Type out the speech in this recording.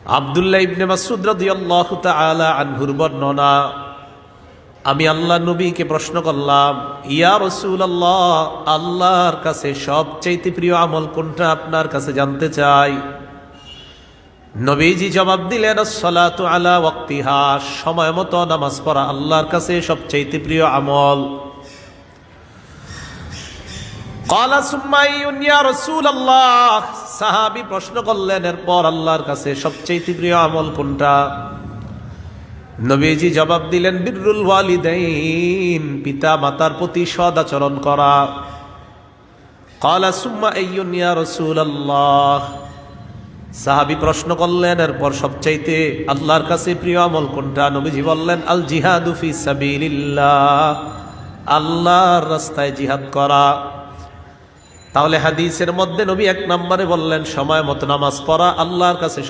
আব্দুল্লাহ ইবনে মাসউদ রাদিয়াল্লাহু তাআলা আনহুর বর্ণনা, আমি আল্লাহ নবীকে প্রশ্ন করলাম, ইয়া রাসূলুল্লাহ, আল্লাহর কাছে সবচেয়ে প্রিয় আমল কোনটা আপনার কাছে জানতে চাই। নবীজি জবাব দিলেন, আসসালাতু আলা ওয়াক্তিহা, সময় মতো নামাজ পড়া আল্লাহর কাছে সবচেয়ে প্রিয় আমল। ক্বালা সুম্মা আইয়ুন ইয়া রাসূলুল্লাহ, সাহাবী প্রশ্ন করলেন, এরপর আল্লাহর কাছে সবচেয়ে প্রিয় আমল কোনটা। নবীজি জবাব দিলেন, বিররুল ওয়ালিদাইন, পিতা মাতার প্রতি সৎ আচরণ করা। ক্বালা সুম্মা আইয়ুন ইয়া রাসূলুল্লাহ, সাহাবী প্রশ্ন করলেন, এরপর সবচাইতে আল্লাহর কাছে প্রিয় আমল কোনটা। নবীজি বললেন, আল জিহাদু ফি সাবিলিল্লাহ, আল্লাহর রাস্তায় জিহাদ করা। তাহলে হাদিসের মধ্যে নবী এক নম্বরে বললেন সময় মতো নামাজ পড়া আল্লাহর কাছে